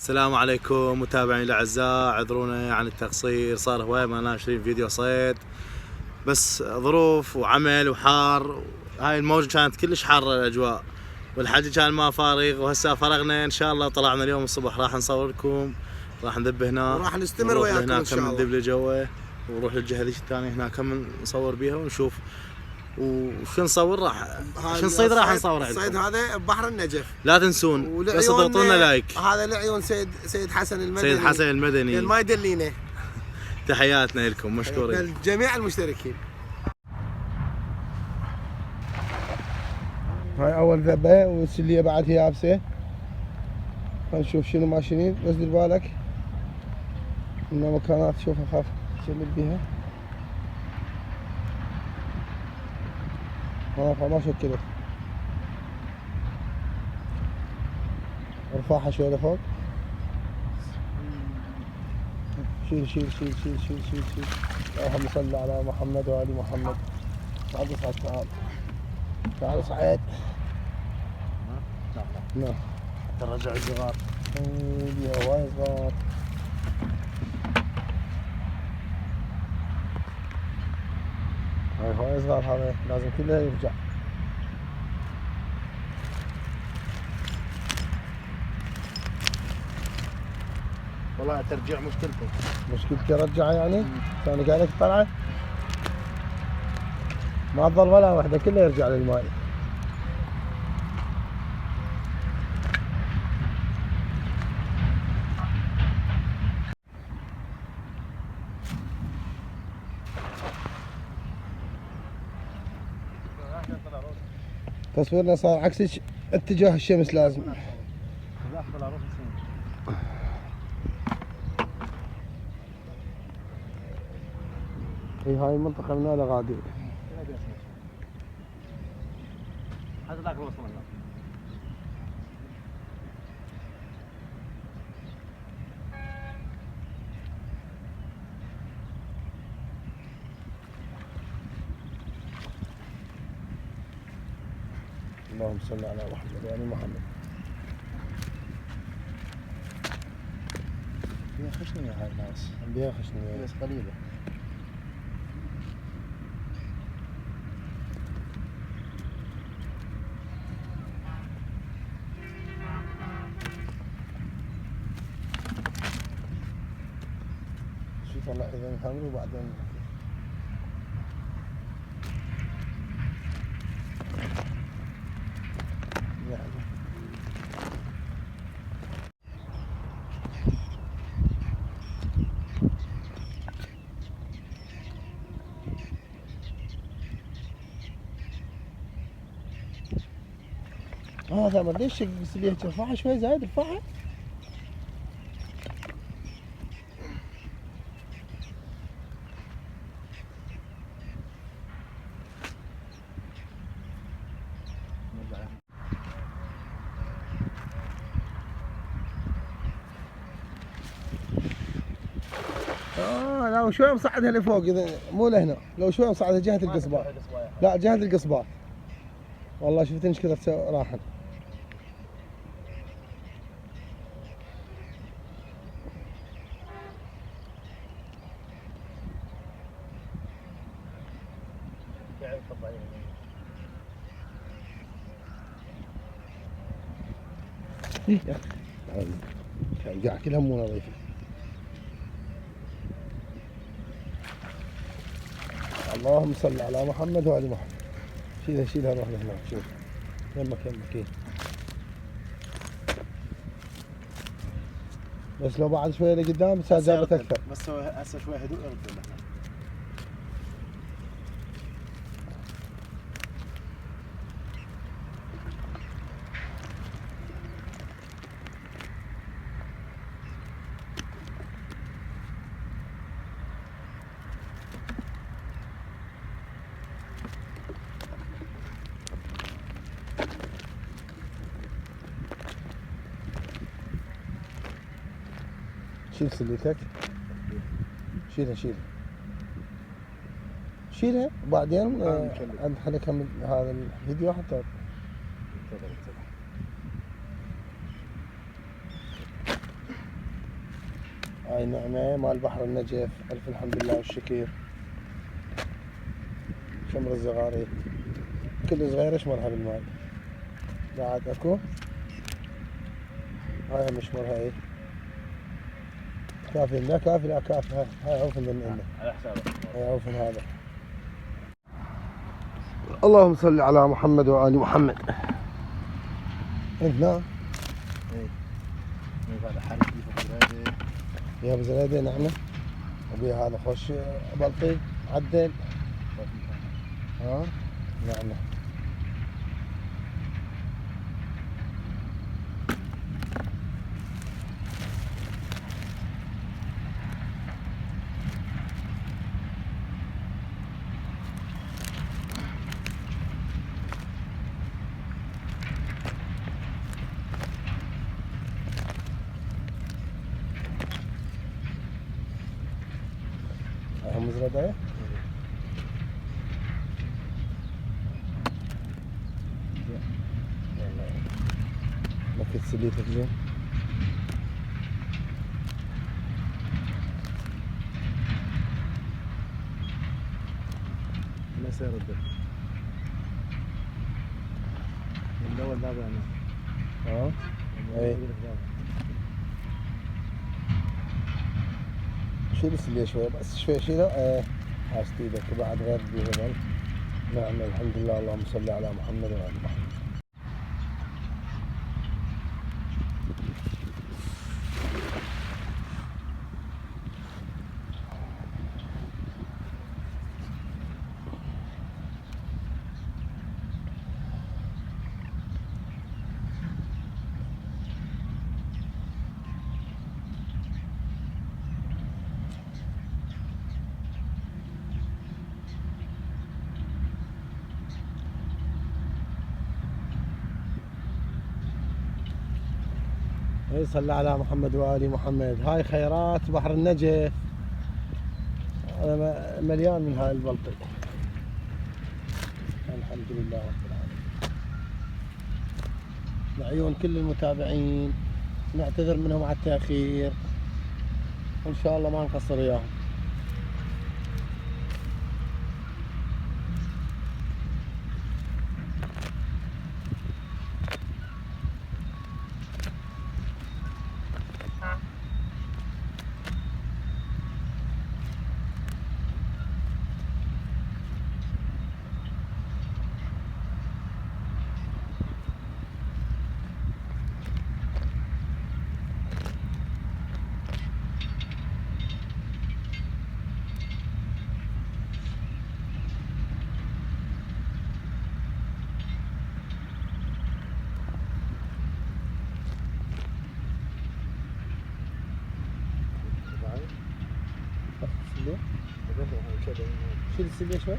السلام عليكم متابعيني الاعزاء، اعذرونا عن التقصير، صار هواية ما ناشرين فيديو صيد بس ظروف وعمل وحار. هاي الموجة كانت كلش حارة الاجواء والحكي كان ما فارغ، وهسه فرغنا ان شاء الله. طلعنا اليوم الصبح راح نصور لكم، راح ندب هنا وراح نستمر وياكم ان شاء الله. ندب لجوه ونروح للجهة ذيك الثانية هناك كم نصور بيها ونشوف وشو نصور. راح شو نصيد راح نصور عندكم. الصيد هذا ببحر النجف، لا تنسون بس اضغطوا لنا لايك. هذا لعيون سيد حسن المدني. سيد حسن المدني ما يدلينا. تحياتنا لكم، مشكورين جميع المشتركين. هاي اول ذبه والسليه بعد هي يابسه. نشوف شنو ماشيين، بس دير بالك انه مكانات شوف اخاف تشلل بيها. ما شكلت. ارفعها شوي لفوق. شيل شيل شيل شيل شيل شيل شيل. اللهم صل على محمد وآل محمد. تعال اصعد، تعال اصعد. نعم ترجع الصغار. يا وايد صغار. هاي صغار، هذا لازم كلها يرجع. والله ترجيع مشكلتي ارجعها يعني؟ ثاني قاعد لك طلعه ما تظل ولا واحده، كلها يرجع للماء. تصويرنا صار عكس اتجاه الشمس لازم. هاي المنطقة من هذا غادي. هذا ذاك الوصل اللهم صل على محمد وآل محمد. فيها خشنية هاي الناس، فيها خشنية بس قليلة. شو طلع إذا نحمل وبعدين هذا ما ليش السليه ترفعها شوي زايد، ارفعها. لو شوي مصعدها لفوق، اذا مو لهنا، لو شوي مصعدها جهه القصبة. لا جهه القصبة. والله شفت ايش كثر راحت. يا اخي كان قاع كلها مو نظيفه. اللهم صل على محمد وآل محمد. شيلها شيلها، روح لهناك شوف يمك. بس لو بعد شويه لقدام بس جابت اكثر. بس هسه شوي هدوء يرد لنا. شيل سليتك، شيلها وبعدين خلينا نكمل هذا الفيديو حتى. هاي نعمة مال بحر النجف، ألف الحمد لله والشكر. شمر الزغاري كل صغيرة اشمرها بالماي. بعد اكو هاي هم اشمرها ايه كافي. لا كافي لا كافي. هاي عوفن لنا على حسابك. هاي عوفن هذا. اللهم صل على محمد وآل محمد. انت نعم هذا حالة كيف ابو زريدة. يا ابو زريدة نعمة. ابي هذا خوش بلطي عدل. ها نعمة. هم زريدة لكن سليتك زين. ما يصير الدم من الاول لا انا. ها اي شيل السلية شوية بس شوية شيلها. حاسة ايدك بعد غير بيهبل. نعم الحمد لله. اللهم صل على محمد وعلى محمد. صلى على محمد وآل محمد. هاي خيرات بحر النجف. أنا مليان من هاي البلطي. الحمد لله رب العالمين. لعيون كل المتابعين نعتذر منهم على التأخير، وإن شاء الله ما نقصر وياهم. شيل السلية شوي.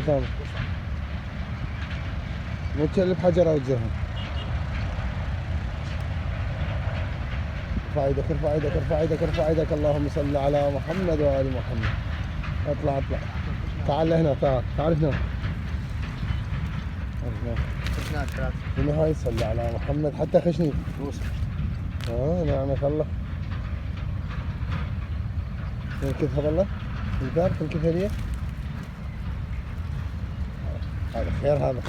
تمام. مو تشلب حجر او تزهر. ارفع ايدك ارفع ايدك ارفع ايدك ارفع ايدك. اللهم صل على محمد وآل محمد. اطلع اطلع. تعال لهنا تعال تعال هنا. هنا هاي صلي على محمد حتى خشني. نعمة الله. تنكث هذا الله. الدار تنكث هدية. هذا خير هذا.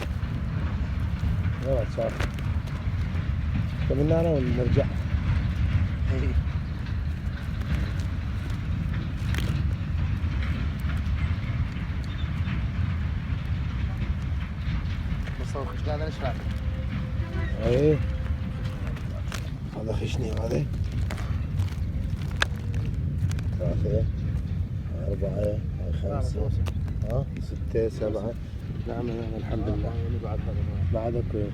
يلا تشاف. كملنا انا ونرجع. بصور خش هذا ايش فاهم؟ ايه هذا خشني هذا. 3 4 5 6 7. نعم الحمد لله. بعدك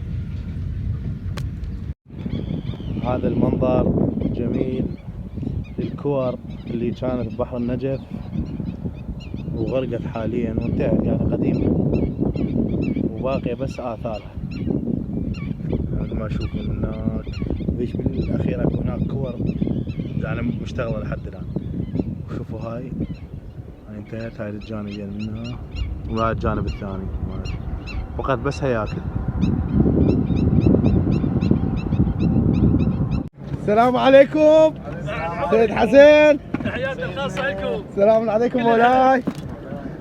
هذا المنظر جميل للكور اللي كانت ببحر النجف وغرقت حاليا وانتهت، يعني قديمة وباقية بس آثارها. مثل ما اشوف من هناك ليش بالاخير اكو هناك كور يعني مشتغلة لحد الان. وشوفوا هاي انتهت، هاي الجانبين منها وهاي الجانب الثاني فقط بس هياكل. السلام عليكم سيد حسن. تحياتي الخاصة لكم. السلام عليكم مولاي.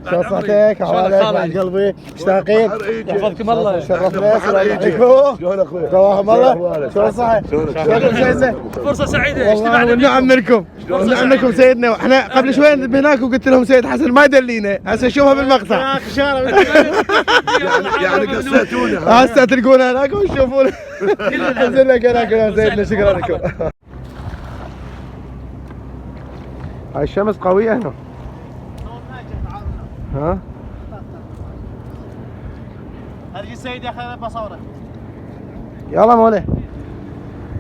شلون صحتك؟ حواليك بعد قلبي مشتاقين. يحفظكم الله. شرفنا. السلام عليكم. شلون اخوي؟ رواهم الله. شلون صحة؟ شلونكم سيدنا؟ فرصة سعيدة. والله والنعم منكم. والنعم منكم سيدنا. احنا قبل شوي هناك وقلت لهم سيد حسن ما يدلينا، هسه شوفها بالمقطع. يعني قصيتونا هسه تلقونا هناك وتشوفونا. انزل لك هناك يا سيدنا. شكرا لكم. هاي الشمس قوية هنا. ها؟ هرجي السيد يا اخي بصوره. يلا مولاي.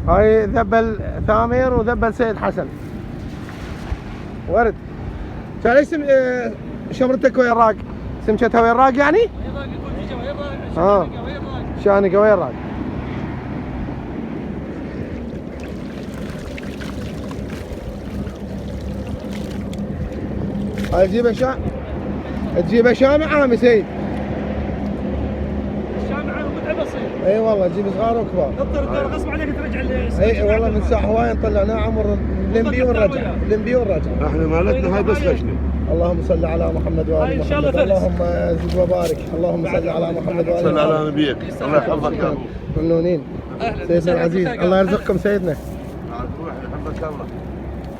هاي ذبل ثامر وذبل سيد حسن. ورد. كان ايش شمرتك وين راق؟ سمكتها وين راق يعني؟ ها. شانقة وين راق؟ هاي تجيبها شامع عامي سيد. الشامعة متعب اصير. اي والله تجيب صغار وكبار. الدور غصب عليك ترجع اي والله من ساعة هواي نطلعناه عمر لمبي ونرجع. احنا مالتنا هاي بس خشنه. اللهم صل على محمد وآل إن شاء الله محمد. فلس. اللهم زد وبارك. اللهم صل على محمد وآل صل محمد. على نبيك الله يحفظك يا ابو. ممنونين سيدنا العزيز. الله يرزقكم سيدنا. روح يحبك الله.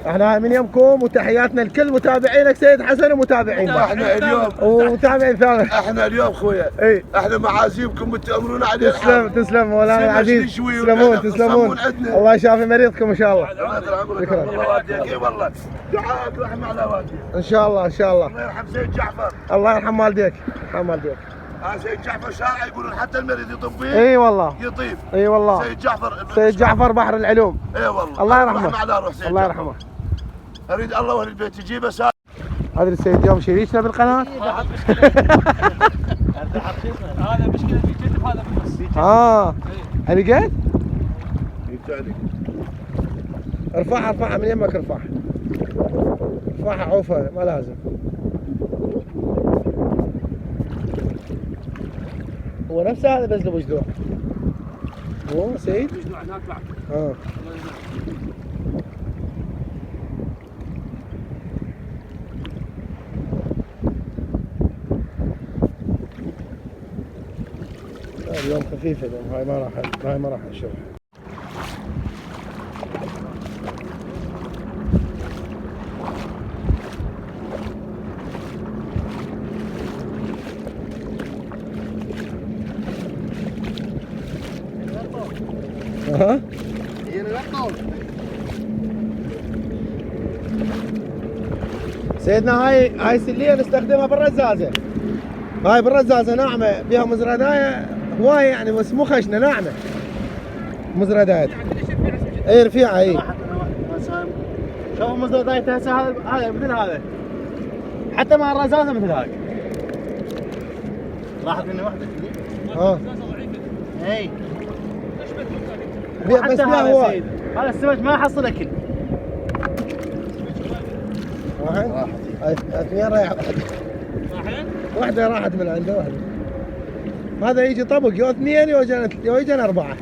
احنا من يومكم وتحياتنا لكل متابعينك سيد حسن ومتابعينا. احنا اليوم ومتابعين ثاني. احنا اليوم خويا اي احنا معازيمكم بتامرون عليه. تسلم مولانا سمع العزيز. شوي تسلمون يصمون عندنا. الله يشافي مريضكم ان شاء الله. الله يطول عمرك. شكرا. الله واديك اي والله دعاءك رحمه على والديك. ان شاء الله ان شاء الله. الله يرحم سيد جعفر. الله يرحم والديك. يرحم والديك. سيد جعفر شارع يقولون حتى المريض يطب فيه. اي والله. يطيب. اي والله. سيد جعفر بحر العلوم. اي والله. الله يرحمه. رحمه على روح سيد الله جعفر. يرحمه. اريد الله واهل البيت يجيبه سالم. هذا السيد يوم شريكنا بالقناه. هذا مشكلة في كتف هذا بالنص. لقيت؟ يبتعدك. ارفعها من يمك. ارفعها عوفها ما لازم. هو نفسه هذا بس له بجذوع. هو سيد؟ مجنوع هناك بعد. اليوم خفيفة اليوم. هاي ما راح نشوفها. سيدنا هاي سلية نستخدمها بالرزازة. هاي بالرزازة ناعمة بها مزرداية هواية يعني بس مو خشنة ناعمة مزرداية. اي رفيعة اي. شوفوا مزردايته هسه هذا مثل هذا حتى مع الرزازة مثل هاي. راحت مني واحدة اي بس بها هواي. هذا السمك ما حصل اكل. واحد اثنين رايح واحدة راحت من عنده واحدة. هذا يجي طبق يو اثنين يو يجن اربعة.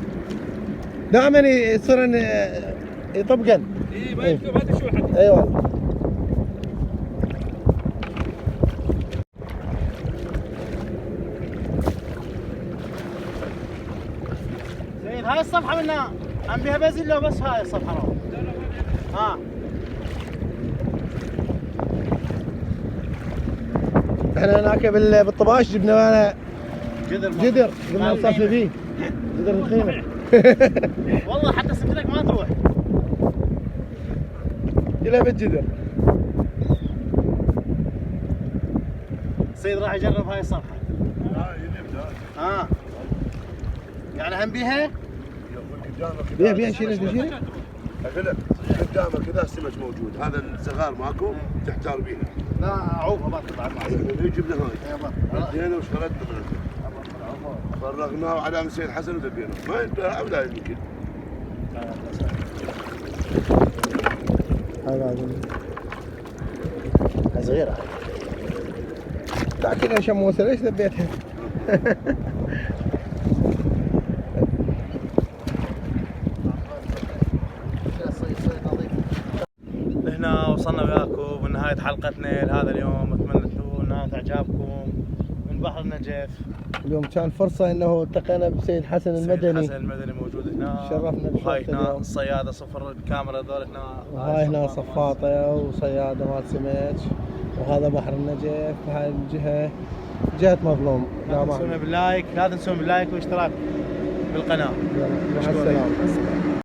دائما يصير يطبقن. اي ما يمكن ما تشوف حتى. اي والله. زين هاي الصفحة منها عم بيها بازل لو بس هاي الصفحة رو. احنا هناك بالطباش جبنا لنا جدر قلنا نصفي فيه جدر الخيمة. والله حتى سكتك ما تروح. كلها بالجدر. السيد راح يجرب هاي الصفحة. يعني هم بيها؟ بيها بيها شيلك اقول لك قدامك كذا السمك موجود، هذا الصغار ماكو تحتار بيها. لا عوفه بطل بعد ما جبنا هاي ردينا وش خلطنا منها فرغناه على ام سيد حسن وذبيناه ما ينتهى ولا يمكن. هاي صغيرة تاكلها شموسة ليش ذبيتها؟ هنا وصلنا وياكم بنهاية حلقتنا لهذا اليوم، اتمنى تكون نالت اعجابكم من بحر النجف. اليوم كان فرصة انه التقينا بسيد حسن المدني. حسن المدني موجود هنا، شرفنا بشرفته وهاي هنا اليوم. الصيادة صفر الكاميرا ذول هنا، وهاي هنا صفاطة وصيادة مال سمك، وهذا بحر النجف، وهاي الجهة جهة مظلوم. لا تنسونا باللايك، لا تنسون باللايك واشتراك بالقناة. مع السلامة.